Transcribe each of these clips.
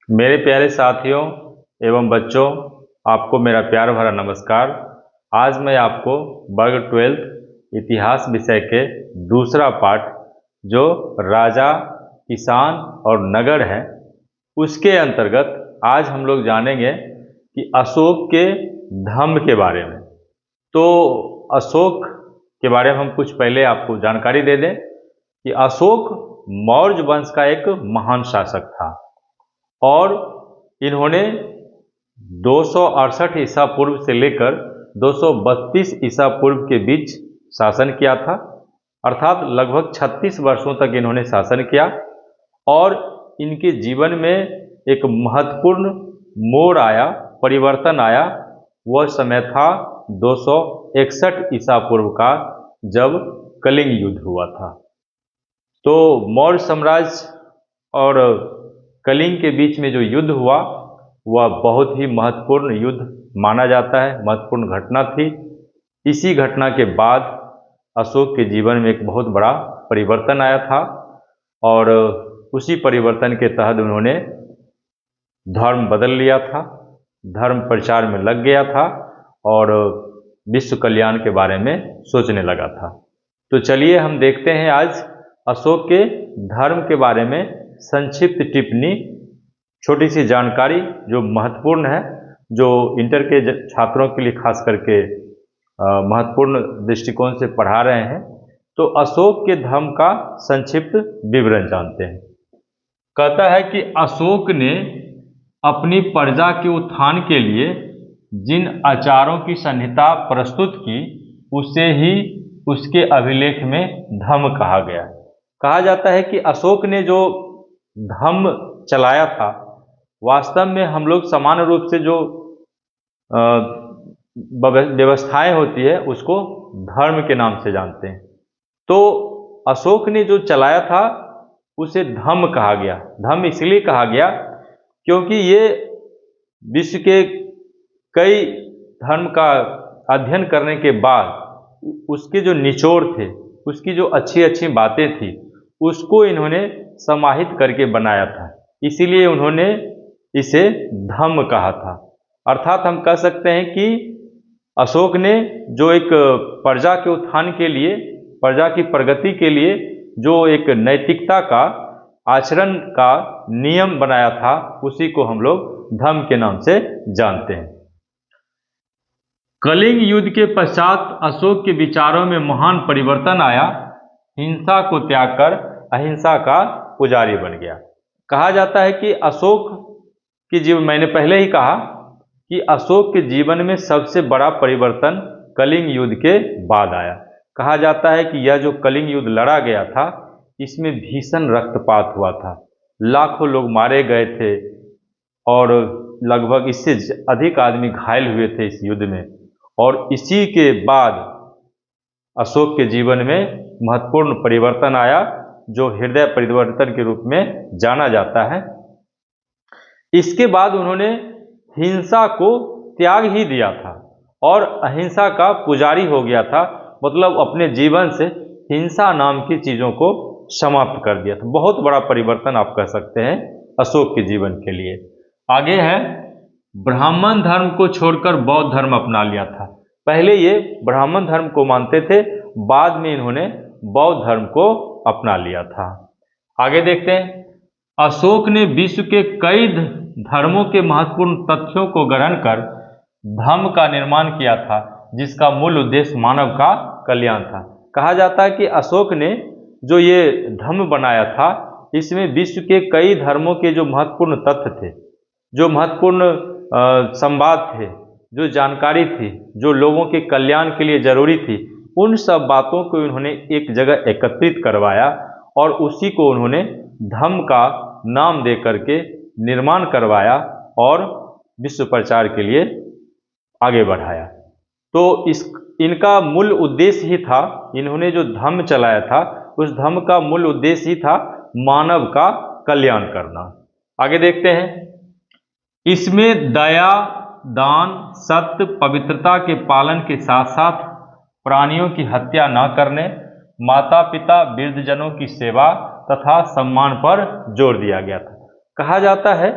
मेरे प्यारे साथियों एवं बच्चों, आपको मेरा प्यार भरा नमस्कार। आज मैं आपको वर्ग 12 इतिहास विषय के दूसरा पाठ जो राजा, किसान और नगर है, उसके अंतर्गत आज हम लोग जानेंगे कि अशोक के धम्म के बारे में। तो अशोक के बारे में हम कुछ पहले आपको जानकारी दे दें कि अशोक मौर्य वंश का एक महान शासक था और इन्होंने 268 ईसा पूर्व से लेकर 232 ईसा पूर्व के बीच शासन किया था, अर्थात लगभग 36 वर्षों तक इन्होंने शासन किया। और इनके जीवन में एक महत्वपूर्ण मोड़ आया, परिवर्तन आया। वह समय था 261 ईसा पूर्व का, जब कलिंग युद्ध हुआ था। तो मौर्य साम्राज्य और कलिंग के बीच में जो युद्ध हुआ वह बहुत ही महत्वपूर्ण युद्ध माना जाता है, महत्वपूर्ण घटना थी। इसी घटना के बाद अशोक के जीवन में एक बहुत बड़ा परिवर्तन आया था और उसी परिवर्तन के तहत उन्होंने धर्म बदल लिया था, धर्म प्रचार में लग गया था और विश्व कल्याण के बारे में सोचने लगा था। तो चलिए हम देखते हैं आज अशोक के धर्म के बारे में संक्षिप्त टिप्पणी, छोटी सी जानकारी जो महत्वपूर्ण है, जो इंटर के छात्रों के लिए खास करके महत्वपूर्ण दृष्टिकोण से पढ़ा रहे हैं। तो अशोक के धर्म का संक्षिप्त विवरण जानते हैं। कहता है कि अशोक ने अपनी प्रजा के उत्थान के लिए जिन आचारों की संहिता प्रस्तुत की, उसे ही उसके अभिलेख में धम्म कहा गया। कहा जाता है कि अशोक ने जो धम्म चलाया था, वास्तव में हम लोग सामान्य रूप से जो व्यवस्थाएं होती है उसको धर्म के नाम से जानते हैं। तो अशोक ने जो चलाया था उसे धम्म कहा गया। धम्म इसलिए कहा गया क्योंकि ये विश्व के कई धर्म का अध्ययन करने के बाद उसके जो निचोड़ थे, उसकी जो अच्छी अच्छी बातें थी, उसको इन्होंने समाहित करके बनाया था। इसीलिए उन्होंने इसे धम्म कहा था। अर्थात हम कह सकते हैं कि अशोक ने जो एक प्रजा के उत्थान के लिए, प्रजा की प्रगति के लिए जो एक नैतिकता का, आचरण का नियम बनाया था, उसी को हम लोग धम्म के नाम से जानते हैं। कलिंग युद्ध के पश्चात अशोक के विचारों में महान परिवर्तन आया। हिंसा को त्याग कर अहिंसा का पुजारी बन गया। कहा जाता है कि अशोक की जीवन, मैंने पहले ही कहा कि अशोक के जीवन में सबसे बड़ा परिवर्तन कलिंग युद्ध के बाद आया। कहा जाता है कि यह जो कलिंग युद्ध लड़ा गया था, इसमें भीषण रक्तपात हुआ था, लाखों लोग मारे गए थे और लगभग इससे अधिक आदमी घायल हुए थे इस युद्ध में। और इसी के बाद अशोक के जीवन में महत्वपूर्ण परिवर्तन आया, जो हृदय परिवर्तन के रूप में जाना जाता है। इसके बाद उन्होंने हिंसा को त्याग ही दिया था और अहिंसा का पुजारी हो गया था। मतलब अपने जीवन से हिंसा नाम की चीज़ों को समाप्त कर दिया था। बहुत बड़ा परिवर्तन आप कह सकते हैं अशोक के जीवन के लिए। आगे है, ब्राह्मण धर्म को छोड़कर बौद्ध धर्म अपना लिया था। पहले ये ब्राह्मण धर्म को मानते थे, बाद में इन्होंने बौद्ध धर्म को अपना लिया था। आगे देखते हैं, अशोक ने विश्व के कई धर्मों के महत्वपूर्ण तथ्यों को ग्रहण कर धम्म का निर्माण किया था, जिसका मूल उद्देश्य मानव का कल्याण था। कहा जाता है कि अशोक ने जो ये धम्म बनाया था, इसमें विश्व के कई धर्मों के जो महत्वपूर्ण तथ्य थे, जो महत्वपूर्ण संवाद थे, जो जानकारी थी, जो लोगों के कल्याण के लिए जरूरी थी, उन सब बातों को उन्होंने एक जगह एकत्रित करवाया और उसी को उन्होंने धम्म का नाम दे करके निर्माण करवाया और विश्व प्रचार के लिए आगे बढ़ाया। तो इनका मूल उद्देश्य ही था, इन्होंने जो धम्म चलाया था, उस धम्म का मूल उद्देश्य ही था मानव का कल्याण करना। आगे देखते हैं, इसमें दया, दान, सत्य, पवित्रता के पालन के साथ साथ प्राणियों की हत्या न करने, माता पिता वृद्धजनों की सेवा तथा सम्मान पर जोर दिया गया था। कहा जाता है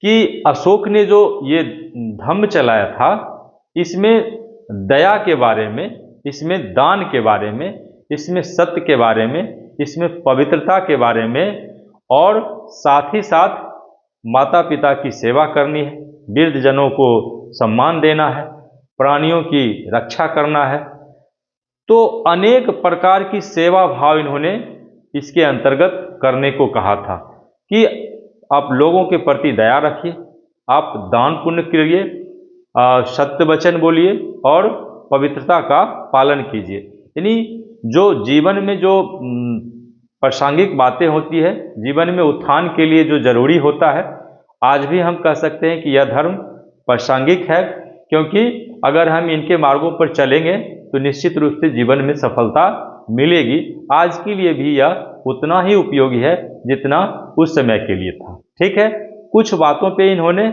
कि अशोक ने जो ये धम्म चलाया था, इसमें दया के बारे में, इसमें दान के बारे में, इसमें सत्य के बारे में, इसमें पवित्रता के बारे में, और साथ ही साथ माता पिता की सेवा करनी है, वृद्धजनों को सम्मान देना है, प्राणियों की रक्षा करना है। तो अनेक प्रकार की सेवा भाव इन्होंने इसके अंतर्गत करने को कहा था कि आप लोगों के प्रति दया रखिए, आप दान पुण्य करिए, सत्य वचन बोलिए और पवित्रता का पालन कीजिए। यानी जो जीवन में जो प्रासंगिक बातें होती है, जीवन में उत्थान के लिए जो जरूरी होता है, आज भी हम कह सकते हैं कि यह धर्म प्रासंगिक है, क्योंकि अगर हम इनके मार्गों पर चलेंगे तो निश्चित रूप से जीवन में सफलता मिलेगी। आज के लिए भी यह उतना ही उपयोगी है जितना उस समय के लिए था। ठीक है, कुछ बातों पे इन्होंने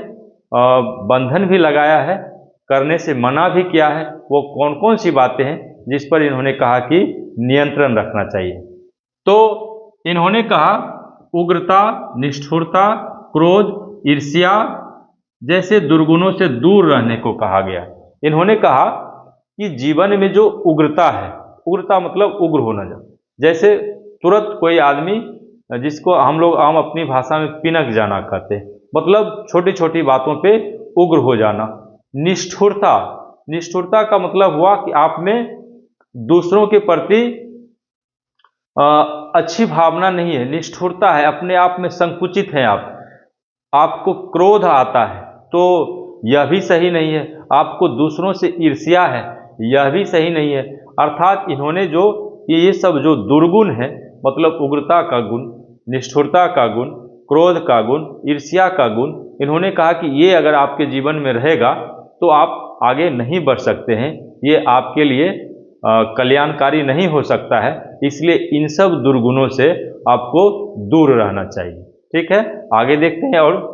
बंधन भी लगाया है, करने से मना भी किया है। वो कौन कौन सी बातें हैं जिस पर इन्होंने कहा कि नियंत्रण रखना चाहिए? तो इन्होंने कहा उग्रता, निष्ठुरता, क्रोध, ईर्ष्या जैसे दुर्गुणों से दूर रहने को कहा गया। इन्होंने कहा कि जीवन में जो उग्रता है, उग्रता मतलब उग्र होना, जैसे तुरंत कोई आदमी, जिसको हम लोग आम अपनी भाषा में पिनक जाना कहते हैं, मतलब छोटी छोटी बातों पे उग्र हो जाना। निष्ठुरता, निष्ठुरता का मतलब हुआ कि आप में दूसरों के प्रति अच्छी भावना नहीं है, निष्ठुरता है, अपने आप में संकुचित हैं आप। आपको क्रोध आता है तो यह भी सही नहीं है, आपको दूसरों से ईर्ष्या है, यह भी सही नहीं है। अर्थात इन्होंने जो ये सब जो दुर्गुण है, मतलब उग्रता का गुण, निष्ठुरता का गुण, क्रोध का गुण, ईर्ष्या का गुण, इन्होंने कहा कि ये अगर आपके जीवन में रहेगा तो आप आगे नहीं बढ़ सकते हैं, ये आपके लिए कल्याणकारी नहीं हो सकता है। इसलिए इन सब दुर्गुणों से आपको दूर रहना चाहिए। ठीक है, आगे देखते हैं। और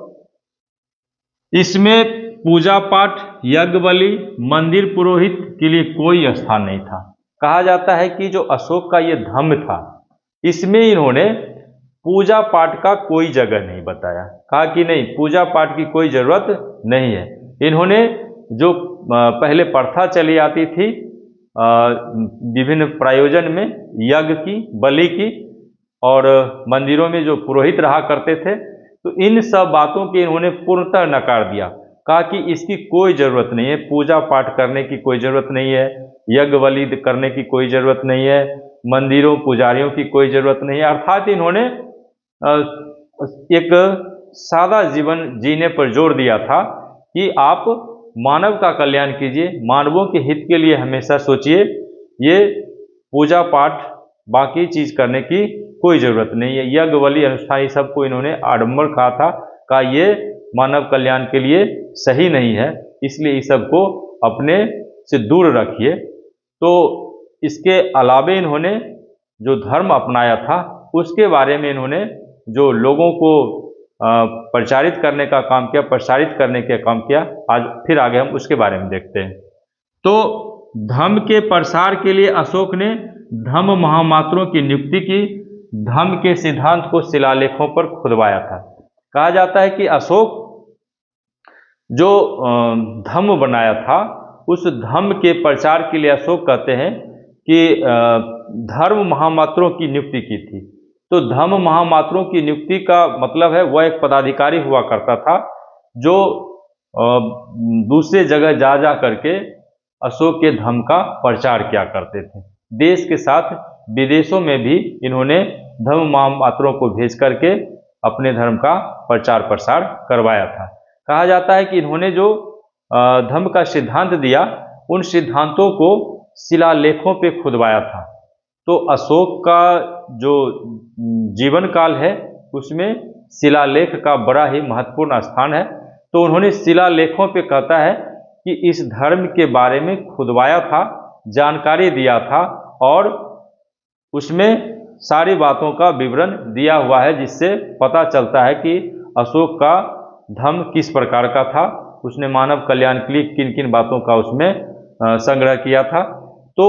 इसमें पूजा पाठ, यज्ञ बलि, मंदिर पुरोहित के लिए कोई स्थान नहीं था। कहा जाता है कि जो अशोक का ये धम्म था, इसमें इन्होंने पूजा पाठ का कोई जगह नहीं बताया। कहा कि नहीं, पूजा पाठ की कोई जरूरत नहीं है। इन्होंने जो पहले प्रथा चली आती थी विभिन्न प्रयोजन में, यज्ञ की, बलि की, और मंदिरों में जो पुरोहित रहा करते थे, तो इन सब बातों के इन्होंने पूर्णतः नकार दिया। कहा कि इसकी कोई ज़रूरत नहीं है, पूजा पाठ करने की कोई ज़रूरत नहीं है, यज्ञ बलि करने की कोई ज़रूरत नहीं है, मंदिरों पुजारियों की कोई ज़रूरत नहीं है। अर्थात इन्होंने एक सादा जीवन जीने पर जोर दिया था कि आप मानव का कल्याण कीजिए, मानवों के हित के लिए हमेशा सोचिए। ये पूजा पाठ बाकी चीज़ करने की कोई ज़रूरत नहीं है। यज्ञ बलि अनुष्ठान सबको इन्होंने आडंबर कहा था, कहा ये मानव कल्याण के लिए सही नहीं है, इसलिए इस सबको अपने से दूर रखिए। तो इसके अलावे इन्होंने जो धर्म अपनाया था उसके बारे में इन्होंने जो लोगों को प्रचारित करने का काम किया, प्रसारित करने का काम किया, आज फिर आगे हम उसके बारे में देखते हैं। तो धर्म के प्रसार के लिए अशोक ने धम्म महामात्रों की नियुक्ति की, धम्म के सिद्धांत को शिलालेखों पर खुदवाया था। कहा जाता है कि अशोक जो धम्म बनाया था, उस धम्म के प्रचार के लिए अशोक कहते हैं कि धर्म महामात्रों की नियुक्ति की थी। तो धम्म महामात्रों की नियुक्ति का मतलब है वह एक पदाधिकारी हुआ करता था जो दूसरे जगह जा जा करके अशोक के धम्म का प्रचार किया करते थे। देश के साथ विदेशों में भी इन्होंने धम्म महामात्रों को भेज करके अपने धर्म का प्रचार प्रसार करवाया था। कहा जाता है कि इन्होंने जो धम्म का सिद्धांत दिया, उन सिद्धांतों को शिलालेखों पे खुदवाया था। तो अशोक का जो जीवन काल है उसमें शिलालेख का बड़ा ही महत्वपूर्ण स्थान है। तो उन्होंने शिलालेखों पे कहता है कि इस धर्म के बारे में खुदवाया था, जानकारी दिया था, और उसमें सारी बातों का विवरण दिया हुआ है, जिससे पता चलता है कि अशोक का धम्म किस प्रकार का था, उसने मानव कल्याण के लिए किन किन बातों का उसमें संग्रह किया था। तो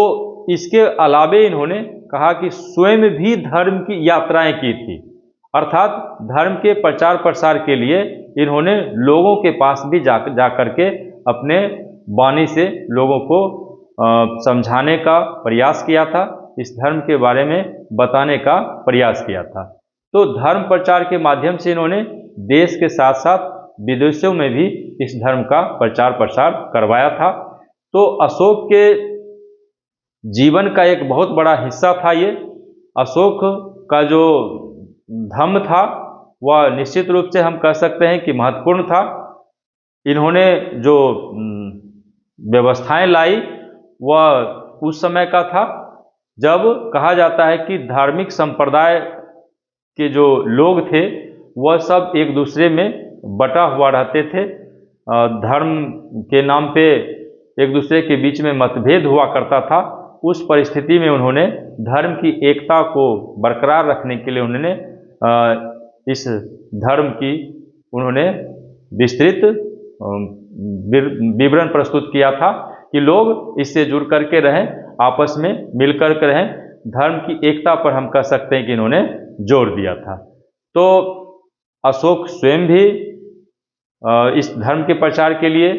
इसके अलावे इन्होंने कहा कि स्वयं भी धर्म की यात्राएं की थी, अर्थात धर्म के प्रचार प्रसार के लिए इन्होंने लोगों के पास भी जा करके अपने वाणी से लोगों को समझाने का प्रयास किया था, इस धर्म के बारे में बताने का प्रयास किया था। तो धर्म प्रचार के माध्यम से इन्होंने देश के साथ साथ विदेशों में भी इस धर्म का प्रचार प्रसार करवाया था। तो अशोक के जीवन का एक बहुत बड़ा हिस्सा था ये। अशोक का जो धम्म था वह निश्चित रूप से हम कह सकते हैं कि महत्वपूर्ण था। इन्होंने जो व्यवस्थाएं लाई वह उस समय का था जब कहा जाता है कि धार्मिक संप्रदाय के जो लोग थे वह सब एक दूसरे में बटा हुआ रहते थे। धर्म के नाम पे एक दूसरे के बीच में मतभेद हुआ करता था। उस परिस्थिति में उन्होंने धर्म की एकता को बरकरार रखने के लिए उन्होंने इस धर्म की उन्होंने विस्तृत विवरण प्रस्तुत किया था कि लोग इससे जुड़ करके रहें, आपस में मिल करके रहें। धर्म की एकता पर हम कह सकते हैं कि इन्होंने जोर दिया था। तो अशोक स्वयं भी इस धर्म के प्रचार के लिए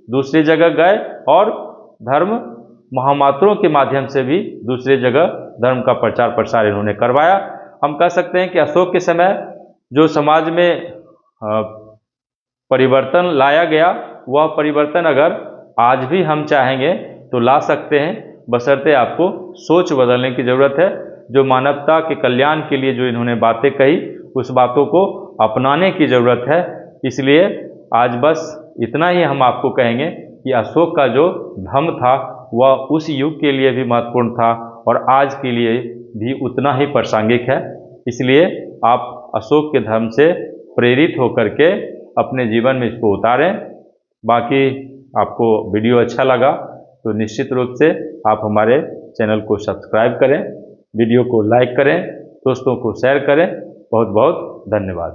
दूसरी जगह गए और धर्म महामात्रों के माध्यम से भी दूसरी जगह धर्म का प्रचार प्रसार इन्होंने करवाया। हम कह सकते हैं कि अशोक के समय जो समाज में परिवर्तन लाया गया वह परिवर्तन अगर आज भी हम चाहेंगे तो ला सकते हैं, बशर्ते आपको सोच बदलने की ज़रूरत है। जो मानवता के कल्याण के लिए जो इन्होंने बातें कही उस बातों को अपनाने की ज़रूरत है। इसलिए आज बस इतना ही हम आपको कहेंगे कि अशोक का जो धम्म था वह उस युग के लिए भी महत्वपूर्ण था और आज के लिए भी उतना ही प्रासंगिक है। इसलिए आप अशोक के धर्म से प्रेरित होकर के अपने जीवन में इसको उतारें। बाकी आपको वीडियो अच्छा लगा तो निश्चित रूप से आप हमारे चैनल को सब्सक्राइब करें, वीडियो को लाइक करें, दोस्तों को शेयर करें। बहुत बहुत धन्यवाद।